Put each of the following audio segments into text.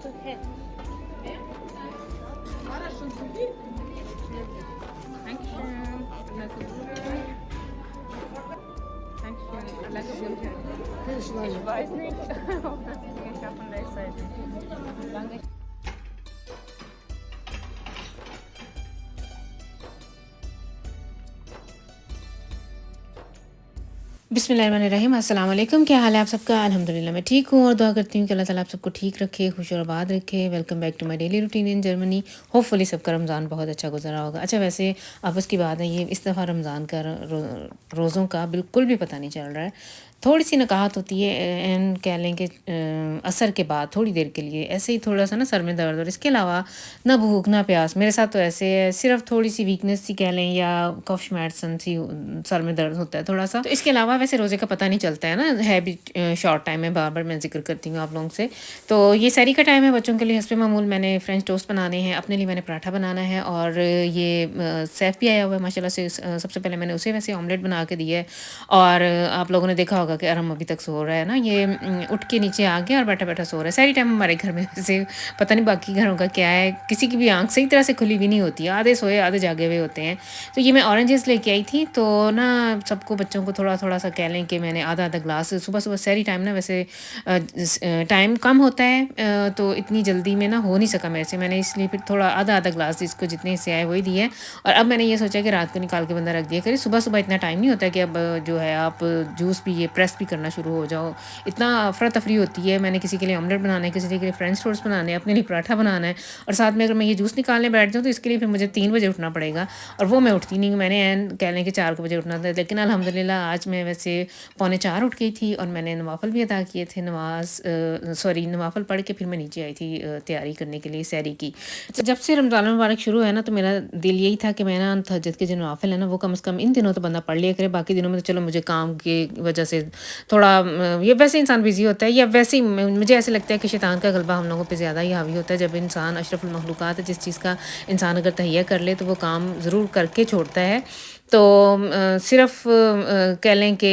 Ich weiß nicht, ob das die schaffen rechtzeitig. Lange. बिस्मिल्लाहिर्रहमानिर्रहीम, अस्सलाम वालेकुम। क्या हाल है आप सबका? अल्हम्दुलिल्लाह मैं ठीक हूँ और दुआ करती हूँ कि अल्लाह ताला आप सबको ठीक रखे, खुश और आबाद रखे। Welcome back to my daily routine in Germany. Hopefully सबका रमज़ान बहुत अच्छा गुजरा होगा। अच्छा, वैसे आपस की बात है, ये इस दफ़ा रमज़ान का रोज़ों का बिल्कुल भी पता नहीं चल रहा है। थोड़ी सी नकाहत होती है एंड कह लें कि असर के बाद थोड़ी देर के लिए ऐसे ही थोड़ा सा ना सर में दर्द, और इसके अलावा ना भूख ना प्यास। मेरे साथ तो ऐसे है, सिर्फ थोड़ी सी वीकनेस सी कह लें या कफ मेडिसन सी सर में दर्द होता है थोड़ा सा। तो इसके अलावा वैसे रोज़े का पता नहीं चलता है ना, है भी शॉर्ट टाइम है। बार बार मैं जिक्र करती हूँ आप लोगों से। तो ये सहरी का टाइम है, बच्चों के लिए हस्बे मामूल मैंने फ्रेंच टोस्ट बनाने हैं, अपने लिए मैंने पराठा बनाना है, और ये सैफ भी आया हुआ है माशाल्लाह से। सबसे पहले मैंने उसे वैसे ऑमलेट बना के दिया है, और आप लोगों ने देखा होगा कि अरहम अभी तक सो रहा है ना, ये उठ के नीचे आ गया और बैठा बैठा सो रहा है। सारी टाइम हमारे घर में वैसे पता नहीं बाकी घरों का क्या है, किसी की भी आंख सही तरह से खुली भी नहीं होती, आधे सोए आधे जागे हुए होते हैं। तो ये मैं ऑरेंजेस लेके आई थी, तो ना सबको बच्चों को थोड़ा थोड़ा सा कह लें कि मैंने आधा आधा ग्लास सुबह सुबह सहरी टाइम ना, वैसे टाइम कम होता है तो इतनी जल्दी में ना हो नहीं सका मेरे से, मैंने इसलिए फिर थोड़ा आधा आधा ग्लास जिसको जितने हिस्से आए वही दिए। और अब मैंने ये सोचा कि रात को निकाल के बंदा रख दिया करे, सुबह सुबह इतना टाइम नहीं होता कि अब जो है आप जूस भी ये प्रेस भी करना शुरू हो जाओ, इतना अफरा तफरी होती है। मैंने किसी के लिए ऑमलेट बनाना है, किसी के लिए फ्रेंच टोस्ट बनाने हैं, अपने लिए पराठा बनाना है, और साथ में अगर मैं ये जूस निकालने बैठ जाऊँ तो इसके लिए फिर मुझे 3 बजे उठना पड़ेगा, और वो मैं उठती नहीं। मैंने कह लें कि 4 बजे उठना था, लेकिन अल्हम्दुलिल्लाह आज मैं वैसे 3:45 उठ गई थी, और मैंने नवाफल भी अदा किए थे। नवाफल पढ़ के फिर मैं नीचे आई थी तैयारी करने के लिए सहरी की। तो जब से रमज़ान मुबारक शुरू है ना, तो मेरा दिल यही था कि मैं ना तहज्जुद के जो नवाफिल है ना, वो कम से कम इन दिनों तो बंदा पढ़ लिया करे। बाकी दिनों में तो चलो मुझे काम की वजह से थोड़ा ये वैसे इंसान बिजी होता है, या वैसे ही मुझे ऐसे लगता है कि शैतान का गलबा हम लोगों पे ज़्यादा ही हावी होता है। जब इंसान अशरफुल मखलूक़ात है, जिस चीज़ का इंसान अगर तहैया कर ले तो वो काम ज़रूर करके छोड़ता है। तो सिर्फ कह लें कि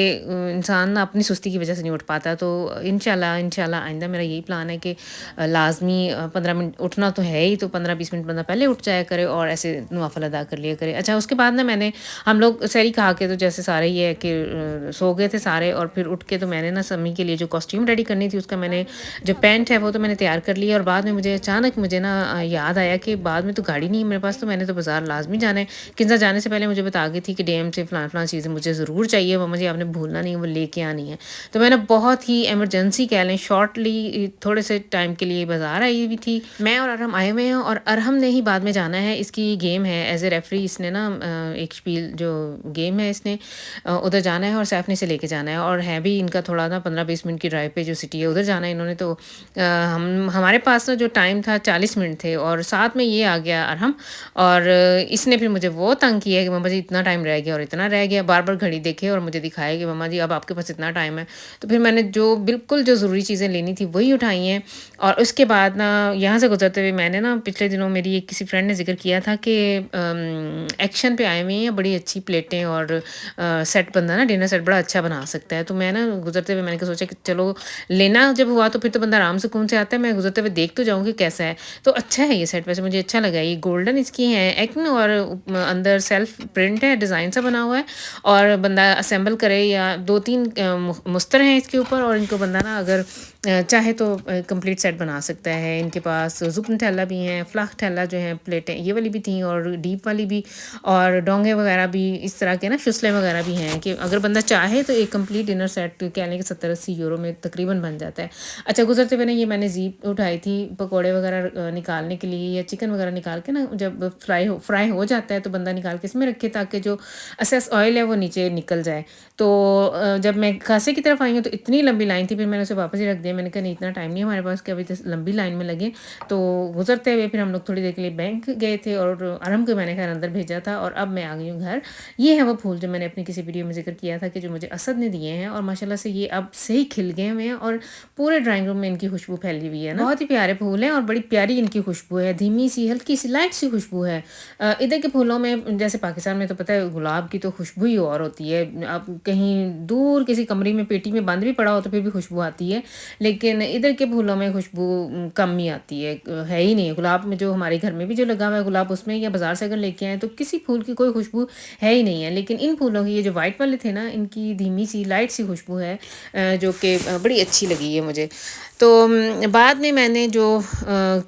इंसान ना अपनी सुस्ती की वजह से नहीं उठ पाता। तो इंशाल्लाह आइंदा मेरा यही प्लान है कि लाजमी 15 मिनट उठना तो है ही, तो 15-20 मिनट बंदा पहले उठ जाया करे और ऐसे नवाफिल अदा कर लिया करे। अच्छा, उसके बाद ना हम लोग सहरी खा के तो जैसे सारे ही है कि सो गए थे सारे, और फिर उठ के तो मैंने ना सम्मी के लिए जो कॉस्ट्यूम रेडी करनी थी, उसका मैंने जो पैंट है वो तो मैंने तैयार कर लिया। और बाद में मुझे अचानक ना याद आया कि बाद में तो गाड़ी नहीं है मेरे पास, तो मैंने तो बाज़ार लाजमी जाना है। किन्जा जाने से पहले मुझे बता गई थी कि डीएम से फ़लाँ चीज़ें मुझे ज़रूर चाहिए, मम्मा जी आपने भूलना नहीं है, वो लेके आनी है। तो मैंने बहुत ही एमरजेंसी कह लें, शॉर्टली थोड़े से टाइम के लिए बाज़ार आई हुई थी। मैं और अरहम आए हुए हैं, और अरहम ने ही बाद में जाना है। इसकी गेम है एज ए रेफरी, इसने ना एक स्पील जो गेम है इसने उधर जाना है, और सैफ ने इसे लेके जाना है, और है भी इनका थोड़ा ना 15-20 मिनट की ड्राइव पे जो सिटी है उधर जाना है इन्होंने। तो हमारे पास ना जो टाइम था 40 मिनट थे, और साथ में ये आ गया अरहम, और इसने फिर मुझे वो तंग किया कि मम्मा जी इतना टाइम रह गया और इतना रह गया, बार बार घड़ी देखे और मुझे दिखाया कि मम्मा जी अब आपके पास इतना टाइम है। तो फिर मैंने जो बिल्कुल जो ज़रूरी चीज़ें लेनी थी वही उठाई हैं। और उसके बाद ना यहाँ से गुजरते हुए मैंने ना पिछले दिनों मेरी एक किसी फ्रेंड ने जिक्र किया था कि एक्शन पे आए हुए हैं बड़ी अच्छी प्लेटें और सेट, बंदा ना डिनर सेट बड़ा अच्छा बना सकता है। तो मैं ना गुजरते हुए मैंने सोचा कि चलो लेना जब हुआ तो फिर तो बंदा आराम सुकून से आता है, मैं गुजरते हुए देख तो जाऊँगी कैसा है। तो अच्छा है ये सेट, वैसे मुझे अच्छा लगा। ये गोल्डन इसकी है एक्न, और अंदर सेल्फ प्रिंट है, डिज़ाइन सा बना हुआ है, और बंदा असेंबल करे या 2-3 मुस्तर हैं इसके ऊपर, और इनको बंदा ना अगर चाहे तो कंप्लीट सेट बना सकता है। इनके पास जुकन थैला भी हैं, फ्लाख थैला जो है प्लेटें ये वाली भी थी, और डीप वाली भी, और डोंगे वगैरह भी, इस तरह के ना शुसले वगैरह भी हैं कि अगर बंदा चाहे तो एक कंप्लीट डिनर सेट कह लें कि 70-80 यूरो में तकरीबन बन जाता है। अच्छा, गुजरते हुए ना ये मैंने जीप उठाई थी पकौड़े वगैरह निकालने के लिए, या चिकन वगैरह निकाल के ना जब फ्राई हो जाता है तो बंदा निकाल के इसमें रखे ताकि जो एक्सेस ऑयल है वो नीचे निकल जाए। तो जब मैं खासे की तरफ आई हूँ तो इतनी लंबी लाइन थी, फिर मैंने उसे वापस ही रख दिया। मैंने कहा नहीं, इतना टाइम नहीं है हमारे पास कि अभी तो लंबी लाइन में लगे। तो गुजरते हुए फिर हम लोग थोड़ी देर के लिए बैंक गए थे, और अरहम को मैंने खैर अंदर भेजा था, और अब मैं आ गई हूँ घर। ये है वो फूल जो मैंने अपनी किसी वीडियो में जिक्र किया था कि जो मुझे असद ने दिए हैं, और माशाल्लाह से ये अब से ही खिल गए हुए हैं, और पूरे ड्राइंग रूम में इनकी खुशबू फैली हुई है ना। बहुत ही प्यारे फूल हैं और बड़ी प्यारी इनकी खुशबू है, धीमी सी हल्की सी लाइट सी खुशबू है। इधर के फूलों में जैसे पाकिस्तान में तो पता है गुलाब की तो खुशबू ही और होती है, अब कहीं दूर किसी कमरे में पेटी में बंद भी पड़ा हो तो फिर भी खुशबू आती है। लेकिन इधर के फूलों में खुशबू कम ही आती है ही नहीं है। गुलाब में जो हमारे घर में भी जो लगा हुआ है गुलाब, उसमें या बाज़ार से अगर लेके आएँ तो किसी फूल की कोई खुशबू है ही नहीं है। लेकिन इन फूलों की, ये जो वाइट वाले थे ना, इनकी धीमी सी लाइट सी खुशबू है जो कि बड़ी अच्छी लगी है मुझे। तो बाद में मैंने जो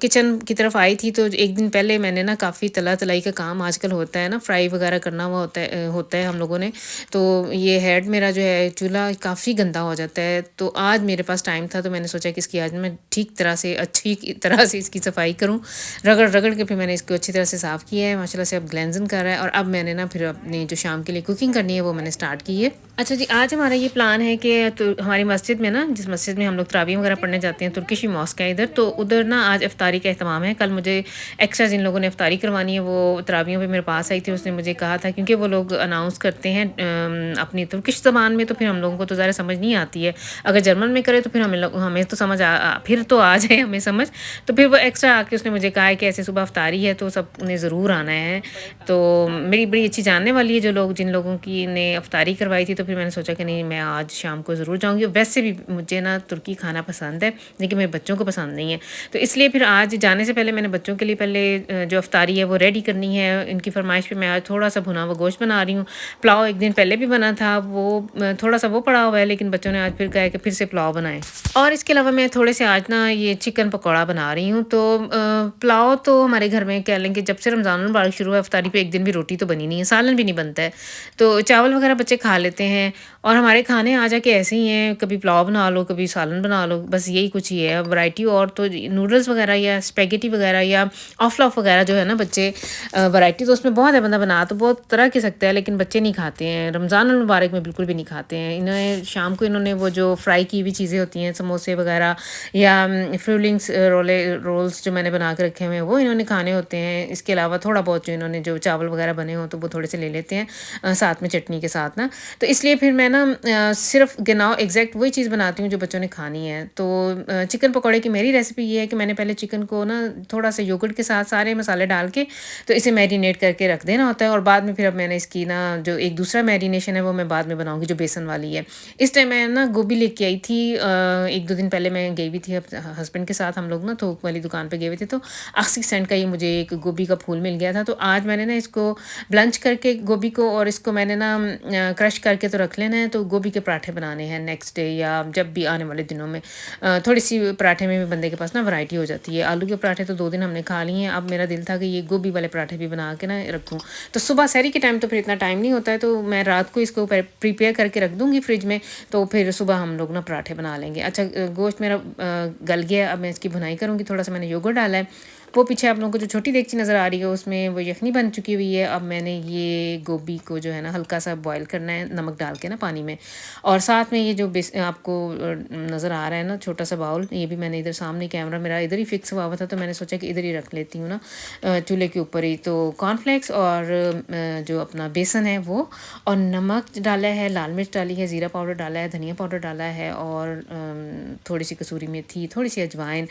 किचन की तरफ आई थी तो एक दिन पहले मैंने ना काफ़ी तलाई का काम आजकल होता है ना, फ्राई वगैरह करना हुआ होता है हम लोगों ने। तो ये हेड मेरा जो है चूल्हा काफ़ी गंदा हो जाता है। तो आज मेरे पास टाइम था तो मैंने सोचा कि इसकी आज मैं ठीक तरह से, अच्छी तरह से इसकी सफाई करूँ। रगड़ के फिर मैंने इसको अच्छी तरह से साफ़ किया है। माशाल्लाह से अब ग्लेंजिंग कर रहा है। और अब मैंने ना फिर अपनी जो शाम के लिए कुकिंग करनी है वो मैंने स्टार्ट की है। अच्छा जी, आज हमारा ये प्लान है कि तो हमारी मस्जिद में ना, जिस मस्जिद में हम लोग तरावी वगैरह पढ़ने जाते हैं, तुर्किश ही मॉस्क है इधर, तो उधर ना आज इफ्तारी का अहतमाम है। कल मुझे एक्स्ट्रा जिन लोगों ने इफ्तारी करवानी है वो तरावियों पे मेरे पास आई थी। उसने मुझे कहा था, क्योंकि वो लोग अनाउंस करते हैं अपनी तुर्किश ज़बान में, तो फिर हम लोगों को तो ज़्यादा समझ नहीं आती है। अगर जर्मन में करे तो फिर हमें तो समझ फिर तो आ जाए हमें समझ। तो फिर वो एक्स्ट्रा आके उसने मुझे कहा है कि ऐसे सुबह इफ्तारी है तो सब ने ज़रूर आना है। तो मेरी बड़ी अच्छी जानने वाली है जिन लोगों की ने इफ्तारी करवाई थी, तो फिर मैंने सोचा कि नहीं, मैं आज शाम को ज़रूर जाऊँगी। वैसे भी मुझे ना तुर्की खाना पसंद है, लेकिन मेरे बच्चों को पसंद नहीं है। तो इसलिए फिर आज जाने से पहले मैंने बच्चों के लिए पहले जो इफ्तारी है वो रेडी करनी है। इनकी फरमाइश पे मैं आज थोड़ा सा भुना हुआ गोश्त बना रही हूँ। पुलाव एक दिन पहले भी बना था, वो थोड़ा सा वो पड़ा हुआ है, लेकिन बच्चों ने आज फिर कहा है कि फिर से पुलाव बनाएं। और इसके अलावा मैं थोड़े से आज ना ये चिकन पकौड़ा बना रही हूँ। तो पुलाव तो हमारे घर में कह लें कि जब से रमज़ान मुबारक शुरू है, इफ्तारी पे एक दिन भी रोटी तो बनी नहीं है, सालन भी नहीं बनता है। तो चावल वगैरह बच्चे खा लेते हैं। और हमारे खाने आ जाके ऐसे ही हैं, कभी पुलाव बना लो, कभी सालन बना लो, बस यही कुछ ही है वैरायटी। और तो नूडल्स वगैरह या स्पेगेटी वगैरह या ऑफलाफ वगैरह जो है ना बच्चे, वैरायटी तो उसमें बहुत है, बंदा बना तो बहुत तरह के सकता है, लेकिन बच्चे नहीं खाते हैं। रमज़ान मुबारक में बिल्कुल भी नहीं खाते हैं। इन्हें शाम को इन्होंने वो जो फ्राई की हुई चीज़ें होती हैं, समोसे वगैरह या फ्रूलिंग्स रोल्स जो मैंने बना के रखे हुए हैं, वो इन्होंने खाने होते हैं। इसके अलावा थोड़ा बहुत जो इन्होंने जो चावल वगैरह बने हों तो वो थोड़े से ले लेते हैं साथ में चटनी के साथ ना। तो इसलिए फिर मैं ना सिर्फ गिनाओ एग्जैक्ट वही चीज़ बनाती हूँ जो बच्चों ने खानी है। तो चिकन पकौड़े की मेरी रेसिपी ये है कि मैंने पहले चिकन को ना थोड़ा सा योगर्ट के साथ सारे मसाले डाल के तो इसे मैरिनेट करके रख देना होता है। और बाद में फिर अब मैंने इसकी ना जो एक दूसरा मैरिनेशन है वो मैं बाद में बनाऊँगी, जो बेसन वाली है। इस टाइम मैं ना गोभी लेके आई थी, 1-2 दिन पहले मैं गई हुई थी हस्बैंड के साथ, हम लोग ना थोक वाली दुकान पे गए हुए थे। तो 80 सेंट का ये मुझे एक गोभी का फूल मिल गया था। तो आज मैंने ना इसको ब्लंच करके गोभी को, और इसको मैंने ना क्रश करके तो रख लेना है। तो गोभी के पराठे बनाने हैं नेक्स्ट डे या जब भी आने वाले दिनों में। थोड़ी सी पराठे में भी बंदे के पास ना वैरायटी हो जाती है। आलू के पराठे तो 2 दिन हमने खा लिए हैं। अब मेरा दिल था कि ये गोभी वाले पराठे भी बना के ना रखूँ। तो सुबह सहरी के टाइम तो फिर इतना टाइम नहीं होता है, तो मैं रात को इसको प्रिपेयर करके रख दूँगी फ्रिज में। तो फिर सुबह हम लोग ना पराठे बना लेंगे। अच्छा, गोश्त मेरा गल गया, अब मैं इसकी भुनाई करूँगी। थोड़ा सा मैंने योगर्ट डाला है। वो पीछे आप लोगों को जो छोटी देगची नज़र आ रही है उसमें वो यखनी बन चुकी हुई है। अब मैंने ये गोभी को जो है ना हल्का सा बॉईल करना है नमक डाल के ना पानी में। और साथ में ये जो आपको नज़र आ रहा है ना छोटा सा बाउल, ये भी मैंने इधर सामने, कैमरा मेरा इधर ही फिक्स हुआ था, तो मैंने सोचा कि इधर ही रख लेती हूँ ना चूल्हे के ऊपर ही। तो कॉर्नफ्लेक्स और जो अपना बेसन है वो, और नमक डाला है, लाल मिर्च डाली है, ज़ीरा पाउडर डाला है, धनिया पाउडर डाला है, और थोड़ी सी कसूरी मेथी, थोड़ी सी अजवाइन,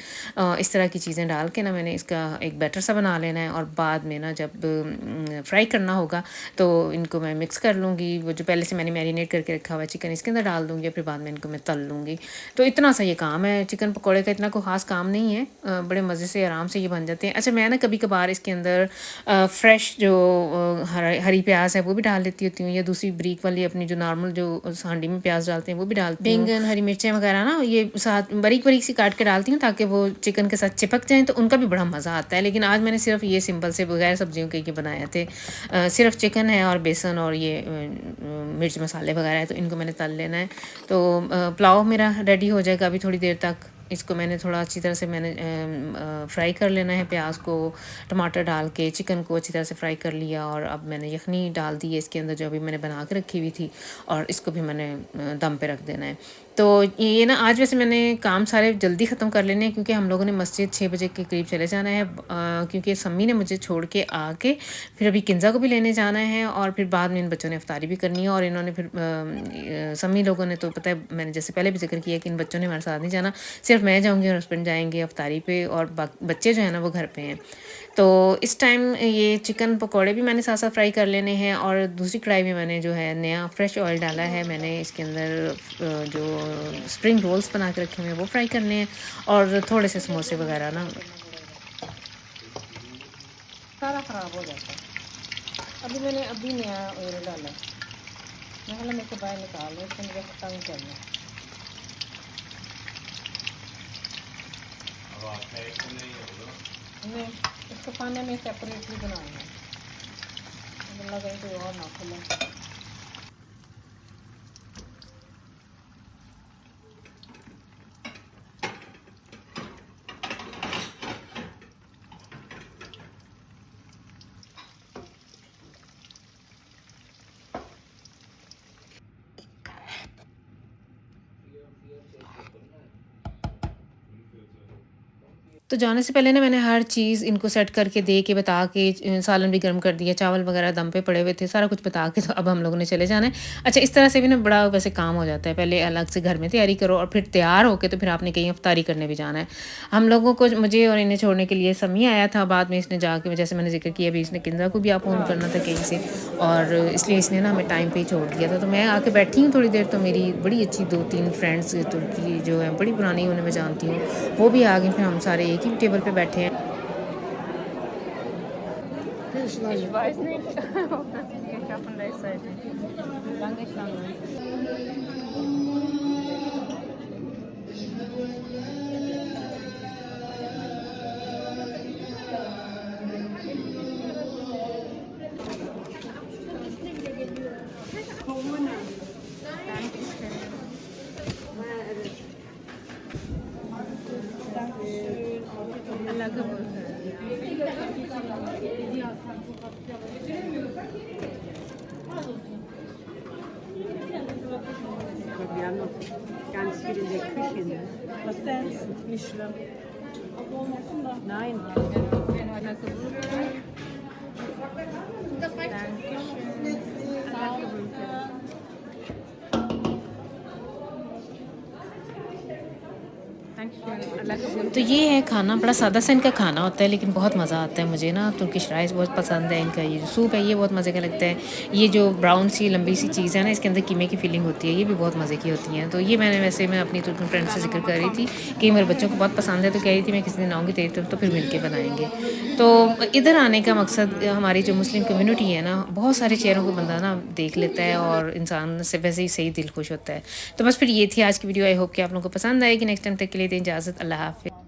इस तरह की चीज़ें डाल के ना मैंने इसका एक बैटर सा बना लेना है। और बाद में ना जब फ्राई करना होगा तो इनको मैं मिक्स कर लूँगी। वो जो पहले से मैंने मैरिनेट करके रखा हुआ है चिकन इसके अंदर डाल दूँगी, फिर बाद में इनको मैं तल लूँगी। तो इतना सा ये काम है। चिकन पकौड़े का इतना कोई ख़ास काम नहीं है, बड़े मज़े से आराम से ये बन जाते हैं। अच्छा, मैं ना कभी कभार इसके अंदर फ्रेश जो हरी प्याज है वो भी डाल लेती होती हूँ, या दूसरी ब्रीक वाली अपनी जो नॉर्मल जो हांडी में प्याज डालते हैं वो भी डालती हूँ। बैंगन, हरी मिर्चें वगैरह ना ये साथ बारीक बारीक सी काट के डालती हूँ ताकि वो चिकन के साथ चिपक जाएँ, तो उनका भी बड़ा मज़ा आता है। लेकिन आज मैंने सिर्फ ये सिंपल से बगैर सब्जियों के ये बनाए थे। सिर्फ चिकन है और बेसन और ये मिर्च मसाले वगैरह है, तो इनको मैंने तल लेना है। तो पुलाव मेरा रेडी हो जाएगा अभी थोड़ी देर तक। इसको मैंने थोड़ा अच्छी तरह से मैंने फ्राई कर लेना है, प्याज को टमाटर डाल के चिकन को अच्छी तरह से फ्राई कर लिया। और अब मैंने यखनी डाल दी है इसके अंदर जो अभी मैंने बना के रखी हुई थी, और इसको भी मैंने दम पे रख देना है। तो ये ना आज वैसे मैंने काम सारे जल्दी ख़त्म कर लेने हैं, क्योंकि हम लोगों ने मस्जिद 6 बजे के करीब चले जाना है। क्योंकि सम्मी ने मुझे छोड़ के आके फिर अभी किंजा को भी लेने जाना है, और फिर बाद में इन बच्चों ने इफ्तारी भी करनी है। और इन्होंने फिर सम्मी लोगों ने तो पता है, मैंने जैसे पहले भी जिक्र किया कि इन बच्चों ने हमारे साथ नहीं जाना, सिर्फ मैं जाऊँगी और हस्बैंड जाएंगे इफ्तारी पे, और बच्चे जो है ना वो घर पे हैं। तो इस टाइम ये चिकन पकोड़े भी मैंने साथ साथ फ्राई कर लेने हैं और दूसरी कढ़ाई में मैंने जो है नया फ्रेश ऑयल डाला है। मैंने इसके अंदर जो स्प्रिंग रोल्स बना के रखे हुए हैं वो फ्राई करने हैं और थोड़े से समोसे वगैरह ना। सारा ख़राब हो जाता है। अभी मैंने नया ऑयल डाला, मैं मेरे को बाहर निकाल लो, इससे मुझे तंग करना। नहीं, इसको खाने में सेपरेटली बनाना है, लगा कोई और ना खुले। तो जाने से पहले ना मैंने हर चीज़ इनको सेट करके दे के बता के सालन भी गर्म कर दिया, चावल वगैरह दम पे पड़े हुए थे, सारा कुछ बता के तो अब हम लोगों ने चले जाना है। अच्छा, इस तरह से भी ना बड़ा वैसे काम हो जाता है, पहले अलग से घर में तैयारी करो और फिर तैयार होके तो फिर आपने कहीं इफ्तारी करने भी जाना है। हम लोगों को, मुझे और इन्हें छोड़ने के लिए समी आया था, बाद में इसने जाके, जैसे मैंने जिक्र किया, अभी इसने किंजा को भी आप फ़ोन करना था कहीं से, और इसलिए इसने ना हमें टाइम पे ही छोड़ दिया था। तो मैं आके बैठी हूँ थोड़ी देर, तो मेरी बड़ी अच्छी 2-3 फ्रेंड्स तुर्की जो है बड़ी पुरानी, उन्हें मैं जानती हूँ, वो भी आ गई। फिर हम सारे एक ही टेबल पे बैठे हैं। Ich weiß nicht, ob das geschafft von der Seite. Lange Schlange. Allah kabul. Wir haben noch ganz viel in der Küche. Ne? Was denn? Nicht schlimm. Nein. Allah kabul. Dankeschön. Allah kabul. तो ये है खाना, बड़ा सादा सा इनका खाना होता है, लेकिन बहुत मज़ा आता है। मुझे ना तुर्किश राइस बहुत पसंद है। इनका ये जो सूप है ये बहुत मज़े का लगता है। ये जो ब्राउन सी लंबी सी चीज़ है ना, इसके अंदर कीमे की फीलिंग होती है, ये भी बहुत मज़े की होती हैं। तो ये मैं अपनी तुर्की फ्रेंड से जिक्र कर रही थी कि मेरे बच्चों को बहुत पसंद है, तो कह रही थी मैं किसी दिन आऊँगी तेरी तरफ तो फिर मिल के बनाएंगे। तो इधर आने का मकसद, हमारी जो मुस्लिम कम्यूनिटी है ना, बहुत सारे चेहरों को बंदा ना देख लेता है और इंसान से वैसे ही सही दिल खुश होता है। तो बस फिर ये थी आज की वीडियो। आई होप कि आप लोगों को पसंद आएगी। नेक्स्ट टाइम तक के लिए दें इजाज़त। अल्लाह हाफ़िज़।